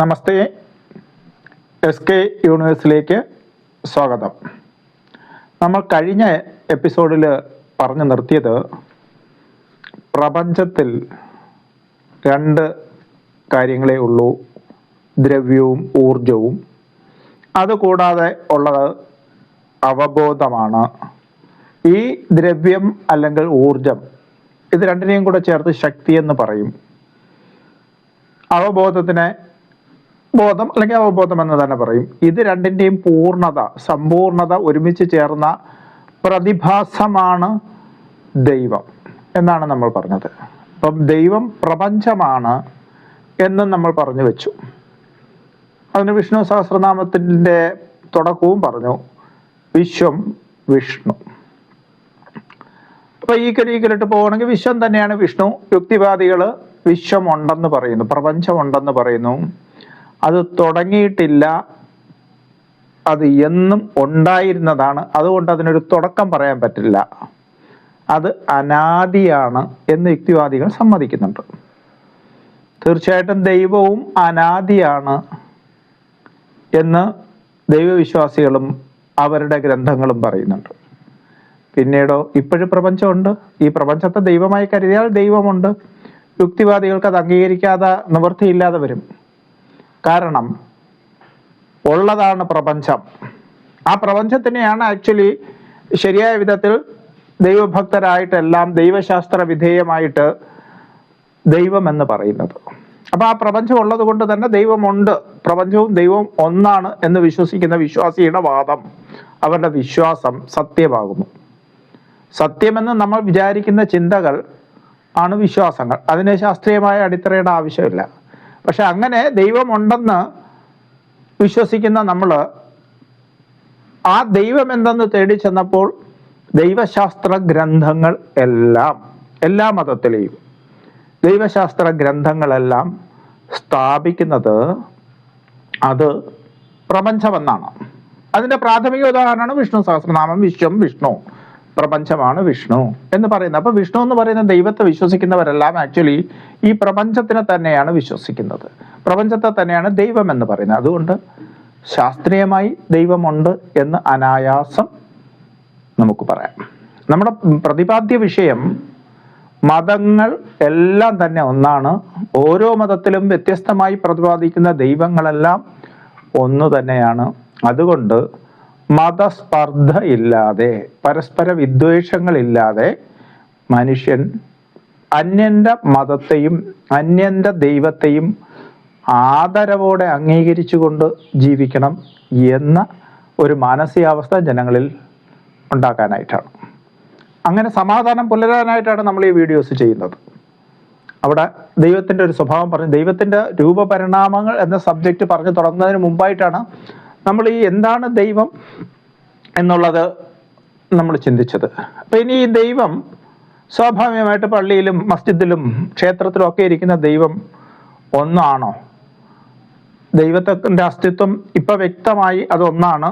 നമസ്തേ, SK യൂണിവേഴ്സിലേക്ക് സ്വാഗതം. നമ്മൾ കഴിഞ്ഞ എപ്പിസോഡിൽ പറഞ്ഞു നിർത്തിയത് പ്രപഞ്ചത്തിൽ രണ്ട് കാര്യങ്ങളേ ഉള്ളൂ, ദ്രവ്യവും ഊർജവും. അതുകൂടാതെ ഉള്ളത് അവബോധമാണ്. ഈ ദ്രവ്യം അല്ലെങ്കിൽ ഊർജം, ഇത് രണ്ടിനെയും കൂടെ ചേർത്ത് ശക്തി എന്ന് പറയും. അവബോധത്തിനെ ബോധം അല്ലെങ്കിൽ അവബോധം എന്ന് തന്നെ പറയും. ഇത് രണ്ടിൻ്റെയും സമ്പൂർണത ഒരുമിച്ച് ചേർന്ന പ്രതിഭാസമാണ് ദൈവം എന്നാണ് നമ്മൾ പറഞ്ഞത്. അപ്പം ദൈവം പ്രപഞ്ചമാണ് എന്നും നമ്മൾ പറഞ്ഞു വെച്ചു. അതിന് വിഷ്ണു സഹസ്രനാമത്തിൻ്റെ തുടക്കവും വിശ്വം വിഷ്ണു. അപ്പൊ ഈ കരീക്കലിട്ട് പോവുകയാണെങ്കിൽ വിശ്വം തന്നെയാണ് വിഷ്ണു. യുക്തിവാദികൾ വിശ്വം ഉണ്ടെന്ന് പറയുന്നു, പ്രപഞ്ചമുണ്ടെന്ന് പറയുന്നു. അത് തുടങ്ങിയിട്ടില്ല, അത് എന്നും ഉണ്ടായിരുന്നതാണ്, അതുകൊണ്ട് അതിനൊരു തുടക്കം പറയാൻ പറ്റില്ല, അത് അനാദിയാണ് എന്ന് യുക്തിവാദികൾ സമ്മതിക്കുന്നുണ്ട്. തീർച്ചയായിട്ടും ദൈവവും അനാദിയാണ് എന്ന് ദൈവവിശ്വാസികളും അവരുടെ ഗ്രന്ഥങ്ങളും പറയുന്നുണ്ട്. പിന്നീടോ ഇപ്പോഴും പ്രപഞ്ചമുണ്ട്, ഈ പ്രപഞ്ചത്തെ ദൈവമായി കരുതിയാൽ ദൈവമുണ്ട്. യുക്തിവാദികൾക്ക് അത് അംഗീകരിക്കാതെ നിവൃത്തിയില്ലാതെ വരും. കാരണം ഉള്ളതാണ് പ്രപഞ്ചം. ആ പ്രപഞ്ചത്തിനെയാണ് ആക്ച്വലി ശരിയായ വിധത്തിൽ ദൈവഭക്തരായിട്ടെല്ലാം ദൈവശാസ്ത്ര വിധേയമായിട്ട് ദൈവം എന്ന് പറയുന്നത്. അപ്പൊ ആ പ്രപഞ്ചം ഉള്ളത് കൊണ്ട് തന്നെ ദൈവമുണ്ട്, പ്രപഞ്ചവും ദൈവവും ഒന്നാണ് എന്ന് വിശ്വസിക്കുന്ന വിശ്വാസിയുടെ വാദം, അവരുടെ വിശ്വാസം സത്യമാകുന്നു. സത്യമെന്ന് നമ്മൾ വിചാരിക്കുന്ന ചിന്തകൾ ആണ് വിശ്വാസങ്ങൾ. അതിന് ശാസ്ത്രീയമായ അടിത്തറയുടെ ആവശ്യമില്ല. പക്ഷെ അങ്ങനെ ദൈവമുണ്ടെന്ന് വിശ്വസിക്കുന്ന നമ്മൾ ആ ദൈവം എന്തെന്ന് തേടി ചെന്നപ്പോൾ ദൈവശാസ്ത്ര ഗ്രന്ഥങ്ങൾ എല്ലാ മതത്തിലെയും ദൈവശാസ്ത്ര ഗ്രന്ഥങ്ങളെല്ലാം സ്ഥാപിക്കുന്നത് അത് പ്രപഞ്ചമെന്നാണ്. അതിൻ്റെ പ്രാഥമിക ഉദാഹരണമാണ് വിഷ്ണു സഹസ്രനാമം. വിശ്വം വിഷ്ണു, പ്രപഞ്ചമാണ് വിഷ്ണു എന്ന് പറയുന്നത്. അപ്പൊ വിഷ്ണു എന്ന് പറയുന്ന ദൈവത്തെ വിശ്വസിക്കുന്നവരെല്ലാം ആക്ച്വലി ഈ പ്രപഞ്ചത്തിനെ തന്നെയാണ് വിശ്വസിക്കുന്നത്, പ്രപഞ്ചത്തെ തന്നെയാണ് ദൈവം എന്ന് പറയുന്നത്. അതുകൊണ്ട് ശാസ്ത്രീയമായി ദൈവമുണ്ട് എന്ന് അനായാസം നമുക്ക് പറയാം. നമ്മുടെ പ്രതിപാദ്യ വിഷയം മതങ്ങൾ എല്ലാം തന്നെ ഒന്നാണ്. ഓരോ മതത്തിലും വ്യത്യസ്തമായി പ്രതിപാദിക്കുന്ന ദൈവങ്ങളെല്ലാം ഒന്നു തന്നെയാണ്. അതുകൊണ്ട് മതസ്പർദ്ധ ഇല്ലാതെ, പരസ്പര വിദ്വേഷങ്ങളില്ലാതെ മനുഷ്യൻ അന്യന്റെ മതത്തെയും അന്യന്റെ ദൈവത്തെയും ആദരവോടെ അംഗീകരിച്ചുകൊണ്ട് ജീവിക്കണം എന്ന ഒരു മാനസികാവസ്ഥ ജനങ്ങളിൽ ഉണ്ടാക്കാനായിട്ടാണ്. അങ്ങനെ സമാധാനം പുലരാനായിട്ടാണ് നമ്മൾ ഈ വീഡിയോസ് ചെയ്യുന്നത്. അവിടെ ദൈവത്തിൻ്റെ ഒരു സ്വഭാവം പറഞ്ഞു, ദൈവത്തിൻ്റെ രൂപപരിണാമങ്ങൾ എന്ന സബ്ജക്റ്റ് പറഞ്ഞു തുടങ്ങുന്നതിന് മുമ്പായിട്ടാണ് നമ്മൾ ഈ എന്താണ് ദൈവം എന്നുള്ളത് നമ്മൾ ചിന്തിച്ചത്. അപ്പം ഇനി ഈ ദൈവം സ്വാഭാവികമായിട്ട് പള്ളിയിലും മസ്ജിദിലും ക്ഷേത്രത്തിലും ഒക്കെ ഇരിക്കുന്ന ദൈവം ഒന്നാണോ? ദൈവത്തിൻ്റെ അസ്തിത്വം ഇപ്പം വ്യക്തമായി അതൊന്നാണ്,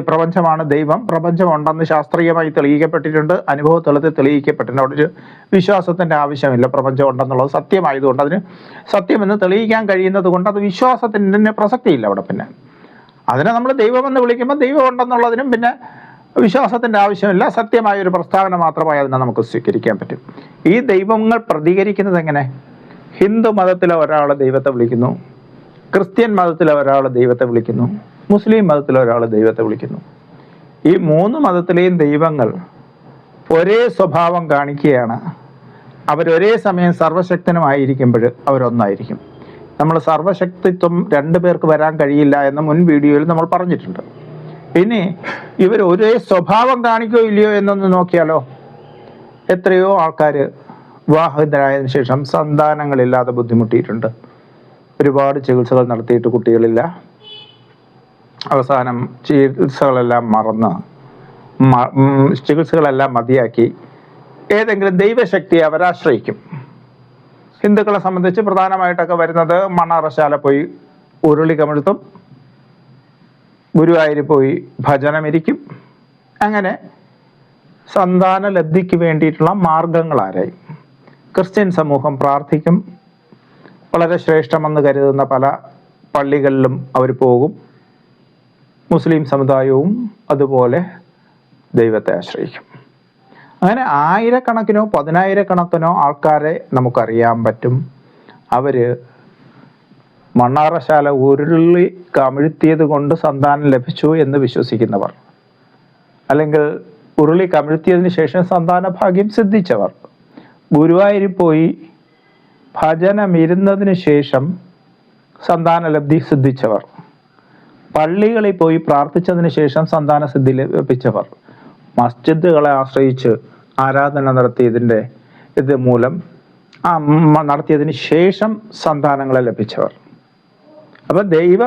പ്രപഞ്ചമാണ് ദൈവം. പ്രപഞ്ചമുണ്ടെന്ന് ശാസ്ത്രീയമായി തെളിയിക്കപ്പെട്ടിട്ടുണ്ട്, അനുഭവ തലത്തിൽ തെളിയിക്കപ്പെട്ടിട്ടുണ്ട്. അവിടെ ഒരു വിശ്വാസത്തിൻ്റെ ആവശ്യമില്ല. പ്രപഞ്ചം ഉണ്ടെന്നുള്ളത് സത്യമായതുകൊണ്ട്, അതിന് സത്യമെന്ന് തെളിയിക്കാൻ കഴിയുന്നത് കൊണ്ട് അത് വിശ്വാസത്തിൻ്റെ പ്രസക്തിയില്ല അവിടെ. പിന്നെ അതിനെ നമ്മൾ ദൈവമെന്ന് വിളിക്കുമ്പോൾ ദൈവം ഉണ്ടെന്നുള്ളതിനും പിന്നെ വിശ്വാസത്തിൻ്റെ ആവശ്യമില്ല, സത്യമായ ഒരു പ്രസ്താവന മാത്രമായി അതിനെ നമുക്ക് സ്വീകരിക്കാൻ പറ്റും. ഈ ദൈവങ്ങൾ പ്രതികരിക്കുന്നത് എങ്ങനെ? ഹിന്ദു മതത്തിലെ ഒരാൾ ദൈവത്തെ വിളിക്കുന്നു, ക്രിസ്ത്യൻ മതത്തിലെ ഒരാൾ ദൈവത്തെ വിളിക്കുന്നു, മുസ്ലിം മതത്തിലെ ഒരാൾ ദൈവത്തെ വിളിക്കുന്നു. ഈ മൂന്ന് മതത്തിലെയും ദൈവങ്ങൾ ഒരേ സ്വഭാവം കാണിക്കുകയാണ്. അവരൊരേ സമയം സർവശക്തനുമായിരിക്കുമ്പോൾ അവരൊന്നായിരിക്കും. നമ്മൾ സർവശക്തിത്വം രണ്ടു പേർക്ക് വരാൻ കഴിയില്ല എന്ന് മുൻ വീഡിയോയിൽ നമ്മൾ പറഞ്ഞിട്ടുണ്ട്. ഇനി ഇവർ ഒരേ സ്വഭാവം കാണിക്കോ ഇല്ലയോ എന്നൊന്ന് നോക്കിയാലോ. എത്രയോ ആൾക്കാർ വിവാഹിതരായതിനു ശേഷം സന്താനങ്ങളില്ലാതെ ബുദ്ധിമുട്ടിയിട്ടുണ്ട്. ഒരുപാട് ചികിത്സകൾ നടത്തിയിട്ട് കുട്ടികളില്ല. അവസാനം ചികിത്സകളെല്ലാം ചികിത്സകളെല്ലാം മതിയാക്കി ഏതെങ്കിലും ദൈവശക്തിയെ അവരാശ്രയിക്കും. ഹിന്ദുക്കളെ സംബന്ധിച്ച് പ്രധാനമായിട്ടൊക്കെ വരുന്നത് മണ്ണാറശാല പോയി ഉരുളി കമിഴ്ത്തും, ഗുരുവായൂർ പോയി ഭജനമിരിക്കും. അങ്ങനെ സന്താന ലബ്ധിക്ക് വേണ്ടിയിട്ടുള്ള മാർഗങ്ങളാരായി. ക്രിസ്ത്യൻ സമൂഹം പ്രാർത്ഥിക്കും, വളരെ ശ്രേഷ്ഠമെന്ന് കരുതുന്ന പല പള്ളികളിലും അവർ പോകും. മുസ്ലിം സമുദായവും അതുപോലെ ദൈവത്തെ ആശ്രയിക്കും. അങ്ങനെ ആയിരക്കണക്കിനോ പതിനായിരക്കണക്കിനോ ആൾക്കാരെ നമുക്കറിയാൻ പറ്റും. അവർ മണ്ണാറശാല ഉരുളി കമിഴ്ത്തിയത് കൊണ്ട് സന്താനം ലഭിച്ചു എന്ന് വിശ്വസിക്കുന്നവർ, അല്ലെങ്കിൽ ഉരുളി കമിഴ്ത്തിയതിന് ശേഷം സന്താന ഭാഗ്യം സിദ്ധിച്ചവർ, ഗുരുവായൂരിൽ പോയി ഭജനമിരുന്നതിന് ശേഷം സന്താനലബ്ധി സിദ്ധിച്ചവർ, പള്ളികളിൽ പോയി പ്രാർത്ഥിച്ചതിന് ശേഷം സന്താന സിദ്ധി ലഭിച്ചവർ, മസ്ജിദുകളെ ആശ്രയിച്ച് ആരാധന നടത്തിയതിൻ്റെ ഇത് മൂലം നടത്തിയതിന് ശേഷം സന്താനങ്ങളെ ലഭിച്ചവർ. അപ്പം ദൈവ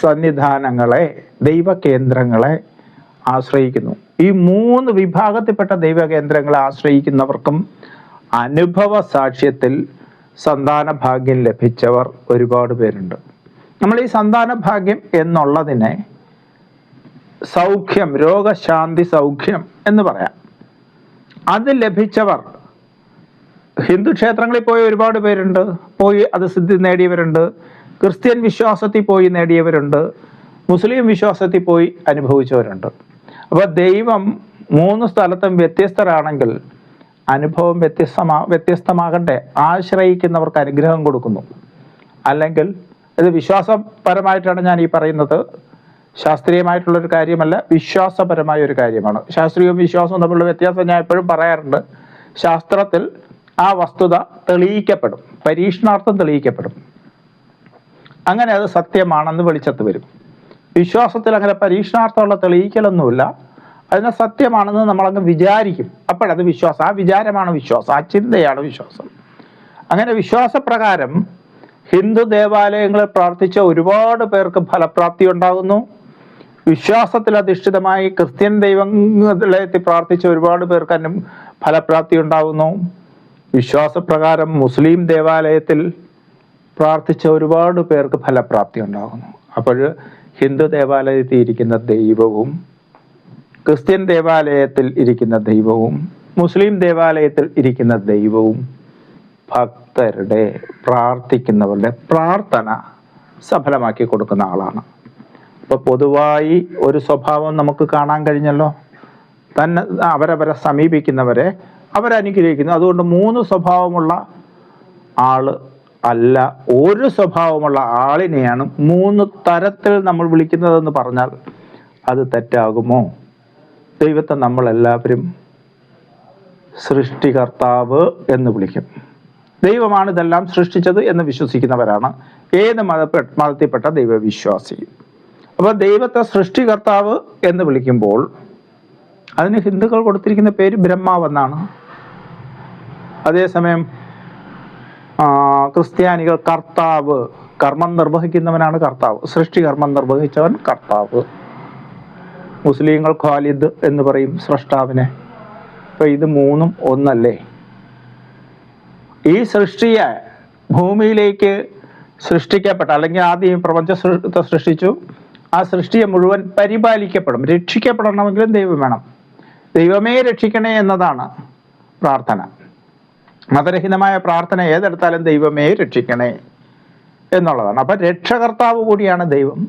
സന്നിധാനങ്ങളെ, ദൈവ കേന്ദ്രങ്ങളെ ആശ്രയിക്കുന്നു. ഈ 3 വിഭാഗത്തിൽപ്പെട്ട ദൈവകേന്ദ്രങ്ങളെ ആശ്രയിക്കുന്നവർക്കും അനുഭവ സാക്ഷ്യത്തിൽ സന്താന ഭാഗ്യം ലഭിച്ചവർ ഒരുപാട് പേരുണ്ട്. നമ്മൾ ഈ സന്താന ഭാഗ്യം എന്നുള്ളതിനെ സൗഖ്യം, രോഗശാന്തി സൗഖ്യം എന്ന് പറയാം. അത് ലഭിച്ചവർ ഹിന്ദു ക്ഷേത്രങ്ങളിൽ പോയി ഒരുപാട് പേരുണ്ട്, പോയി അത് സിദ്ധി നേടിയവരുണ്ട്. ക്രിസ്ത്യൻ വിശ്വാസത്തിൽ പോയി നേടിയവരുണ്ട്, മുസ്ലിം വിശ്വാസത്തിൽ പോയി അനുഭവിച്ചവരുണ്ട്. അപ്പോൾ ദൈവം 3 സ്ഥലത്തും വ്യത്യസ്തരാണെങ്കിൽ അനുഭവം വ്യത്യസ്തമാകട്ടെ. ആശ്രയിക്കുന്നവർക്ക് അനുഗ്രഹം കൊടുക്കുന്നു. അല്ലെങ്കിൽ ഇത് വിശ്വാസപരമായിട്ടാണ് ഞാൻ ഈ പറയുന്നത്, ശാസ്ത്രീയമായിട്ടുള്ളൊരു കാര്യമല്ല, വിശ്വാസപരമായ ഒരു കാര്യമാണ്. ശാസ്ത്രീയവും വിശ്വാസവും തമ്മിലുള്ള വ്യത്യാസം ഞാൻ എപ്പോഴും പറയാറുണ്ട്. ശാസ്ത്രത്തിൽ ആ വസ്തുത തെളിയിക്കപ്പെടും, പരീക്ഷണാർത്ഥം തെളിയിക്കപ്പെടും. അങ്ങനെ അത് സത്യമാണെന്ന് വെളിച്ചത്ത് വരും. വിശ്വാസത്തിൽ അങ്ങനെ പരീക്ഷണാർത്ഥമുള്ള തെളിയിക്കലൊന്നുമില്ല. അതിനെ സത്യമാണെന്ന് നമ്മളങ്ങ് വിചാരിക്കും. അപ്പോഴത് വിശ്വാസം, ആ വിചാരമാണ് വിശ്വാസം, ആ ചിന്തയാണ് വിശ്വാസം. അങ്ങനെ വിശ്വാസപ്രകാരം ഹിന്ദു ദേവാലയങ്ങളിൽ പ്രാർത്ഥിച്ച ഒരുപാട് പേർക്ക് ഫലപ്രാപ്തി ഉണ്ടാകുന്നു. വിശ്വാസത്തിൽ അധിഷ്ഠിതമായി ക്രിസ്ത്യൻ ദൈവങ്ങളെത്തി പ്രാർത്ഥിച്ച ഒരുപാട് പേർക്ക് ഫലപ്രാപ്തി ഉണ്ടാകുന്നു. വിശ്വാസപ്രകാരം മുസ്ലിം ദേവാലയത്തിൽ പ്രാർത്ഥിച്ച ഒരുപാട് പേർക്ക് ഫലപ്രാപ്തി ഉണ്ടാകുന്നു. അപ്പോൾ ഹിന്ദു ദേവാലയത്തിൽ ഇരിക്കുന്ന ദൈവവും ക്രിസ്ത്യൻ ദേവാലയത്തിൽ ഇരിക്കുന്ന ദൈവവും മുസ്ലിം ദേവാലയത്തിൽ ഇരിക്കുന്ന ദൈവവും ഭക്തരുടെ, പ്രാർത്ഥിക്കുന്നവരുടെ പ്രാർത്ഥന സഫലമാക്കി കൊടുക്കുന്ന ആളാണ്. അപ്പോൾ പൊതുവായി ഒരു സ്വഭാവം നമുക്ക് കാണാൻ കഴിഞ്ഞല്ലോ. തന്നെ അവരവരെ സമീപിക്കുന്നവരെ അവരനുഗ്രഹിക്കുന്നു. അതുകൊണ്ട് 3 സ്വഭാവമുള്ള ആള് അല്ല, ഒരു സ്വഭാവമുള്ള ആളിനെയാണ് 3 തരത്തിൽ നമ്മൾ വിളിക്കുന്നതെന്ന് പറഞ്ഞാൽ അത് തെറ്റാകുമോ? ദൈവത്തെ നമ്മളെല്ലാവരും സൃഷ്ടികർത്താവ് എന്ന് വിളിക്കും. ദൈവമാണ് ഇതെല്ലാം സൃഷ്ടിച്ചത് എന്ന് വിശ്വസിക്കുന്നവരാണ് ഏത് മതത്തിൽപ്പെട്ട ദൈവവിശ്വാസി. അപ്പോൾ ദൈവത്തെ സൃഷ്ടികർത്താവ് എന്ന് വിളിക്കുമ്പോൾ അതിന് ഹിന്ദുക്കൾ കൊടുത്തിരിക്കുന്ന പേര് ബ്രഹ്മാവെന്നാണ്. അതേസമയം ക്രിസ്ത്യാനികൾ കർത്താവ്, കർമ്മം നിർവഹിക്കുന്നവനാണ് കർത്താവ്, സൃഷ്ടികർമ്മം നിർവഹിച്ചവൻ കർത്താവ്. മുസ്ലിങ്ങൾ ഖാലിദ് എന്ന് പറയും സ്രഷ്ടാവിനെ. അപ്പൊ ഇത് 3 ഒന്നല്ലേ? ഈ സൃഷ്ടിയെ ഭൂമിയിലേക്ക് സൃഷ്ടിക്കപ്പെട്ട, അല്ലെങ്കിൽ ആദ്യം പ്രപഞ്ചത്തെ സൃഷ്ടിച്ചു, ആ സൃഷ്ടിയെ മുഴുവൻ പരിപാലിക്കപ്പെടും. രക്ഷിക്കപ്പെടണമെങ്കിലും ദൈവം വേണം. ദൈവമേ രക്ഷിക്കണേ എന്നതാണ് പ്രാർത്ഥന. മതരഹിതമായ പ്രാർത്ഥന ഏതെടുത്താലും ദൈവമേ രക്ഷിക്കണേ എന്നുള്ളതാണ്. അപ്പൊ രക്ഷകർത്താവ് കൂടിയാണ് ദൈവം.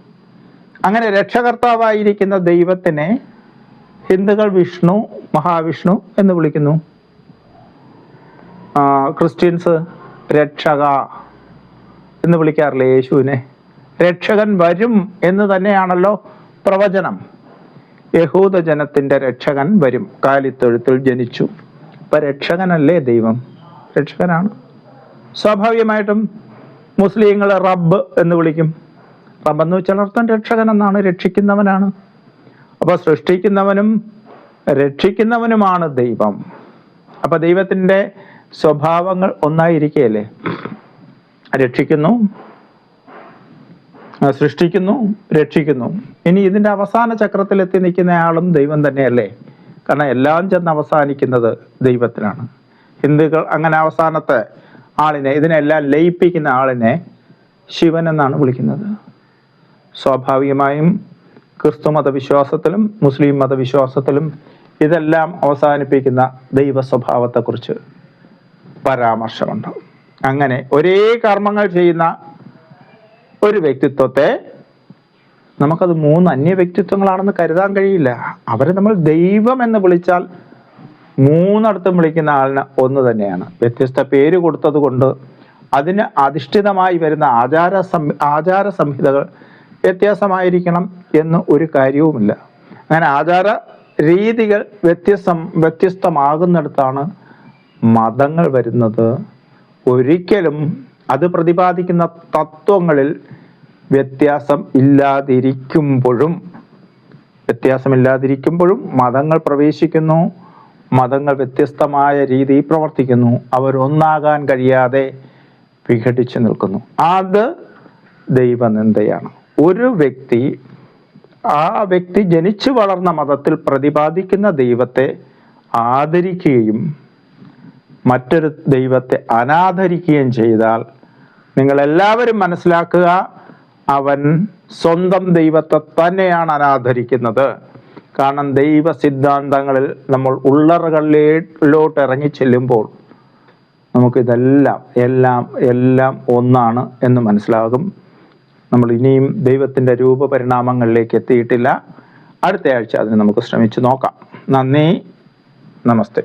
അങ്ങനെ രക്ഷകർത്താവായിരിക്കുന്ന ദൈവത്തിനെ ഹിന്ദുക്കൾ വിഷ്ണു, മഹാവിഷ്ണു എന്ന് വിളിക്കുന്നു. ക്രിസ്ത്യൻസ് രക്ഷക എന്ന് വിളിക്കാറില്ലേ യേശുവിനെ? രക്ഷകൻ വരും എന്ന് തന്നെയാണല്ലോ പ്രവചനം. യഹൂദ ജനത്തിന്റെ രക്ഷകൻ വരും, കാലിത്തൊഴുത്തിൽ ജനിച്ചു. അപ്പൊ രക്ഷകനല്ലേ ദൈവം? രക്ഷകനാണ്. സ്വാഭാവികമായിട്ടും മുസ്ലിങ്ങൾ റബ്ബ് എന്ന് വിളിക്കും. റബ്ബ് എന്ന് വെച്ചാൽ അർത്ഥം രക്ഷകൻ എന്നാണ്, രക്ഷിക്കുന്നവനാണ്. അപ്പൊ സൃഷ്ടിക്കുന്നവനും രക്ഷിക്കുന്നവനുമാണ് ദൈവം. അപ്പൊ ദൈവത്തിന്റെ സ്വഭാവങ്ങൾ ഒന്നായിരിക്കുകയല്ലേ? രക്ഷിക്കുന്നു, സൃഷ്ടിക്കുന്നു, രക്ഷിക്കുന്നു. ഇനി ഇതിന്റെ അവസാന ചക്രത്തിൽ എത്തി നിൽക്കുന്ന ആളും ദൈവം തന്നെയല്ലേ? കാരണം എല്ലാം ചെന്ന് അവസാനിക്കുന്നത് ദൈവത്തിലാണ്. ഹിന്ദുക്കൾ അങ്ങനെ അവസാനത്തെ ആളിനെ, ഇതിനെല്ലാം ലയിപ്പിക്കുന്ന ആളിനെ ശിവൻ എന്നാണ് വിളിക്കുന്നത്. സ്വാഭാവികമായും ക്രിസ്തു മതവിശ്വാസത്തിലും മുസ്ലിം മതവിശ്വാസത്തിലും ഇതെല്ലാം അവസാനിപ്പിക്കുന്ന ദൈവ സ്വഭാവത്തെക്കുറിച്ച് പരാമർശമുണ്ട്. അങ്ങനെ ഒരേ കർമ്മങ്ങൾ ചെയ്യുന്ന ഒരു വ്യക്തിത്വത്തെ നമുക്കത് 3 അന്യ വ്യക്തിത്വങ്ങളാണെന്ന് കരുതാൻ കഴിയില്ല. അവരെ നമ്മൾ ദൈവം എന്ന് വിളിച്ചാൽ 3 വിളിക്കുന്ന ആളിന് ഒന്ന് തന്നെയാണ്. വ്യത്യസ്ത പേര് കൊടുത്തത് കൊണ്ട് അതിന് അധിഷ്ഠിതമായി വരുന്ന ആചാര സംഹിതകൾ വ്യത്യാസമായിരിക്കണം എന്ന് ഒരു കാര്യവുമില്ല. അങ്ങനെ ആചാര രീതികൾ വ്യത്യസ്തമാകുന്നിടത്താണ് മതങ്ങൾ വരുന്നത്. ഒരിക്കലും അത് പ്രതിപാദിക്കുന്ന തത്വങ്ങളിൽ വ്യത്യാസമില്ലാതിരിക്കുമ്പോഴും മതങ്ങൾ പ്രവേശിക്കുന്നു. മതങ്ങൾ വ്യത്യസ്തമായ രീതിയിൽ പ്രവർത്തിക്കുന്നു. അവരൊന്നാകാൻ കഴിയാതെ വിഘടിച്ചു നിൽക്കുന്നു. അത് ദൈവനിന്ദയാണ്. ഒരു വ്യക്തി ആ വ്യക്തി ജനിച്ചു വളർന്ന മതത്തിൽ പ്രതിപാദിക്കുന്ന ദൈവത്തെ ആദരിക്കുകയും മറ്റൊരു ദൈവത്തെ അനാദരിക്കുകയും ചെയ്താൽ നിങ്ങൾ എല്ലാവരും മനസ്സിലാക്കുക, അവൻ സ്വന്തം ദൈവത്തെ തന്നെയാണ് അനാദരിക്കുന്നത്. കാരണം ദൈവ സിദ്ധാന്തങ്ങളിൽ നമ്മൾ ഉള്ളറകളിലോട്ട് ഇറങ്ങി ചെല്ലുമ്പോൾ നമുക്കിതെല്ലാം ഒന്നാണ് എന്ന് മനസ്സിലാകും. നമ്മൾ ഇനിയും ദൈവത്തിൻ്റെ രൂപപരിണാമങ്ങളിലേക്ക് എത്തിയിട്ടില്ല. അടുത്ത ആഴ്ച അതിന് നമുക്ക് ശ്രമിച്ചു നോക്കാം. നന്ദി, നമസ്തേ.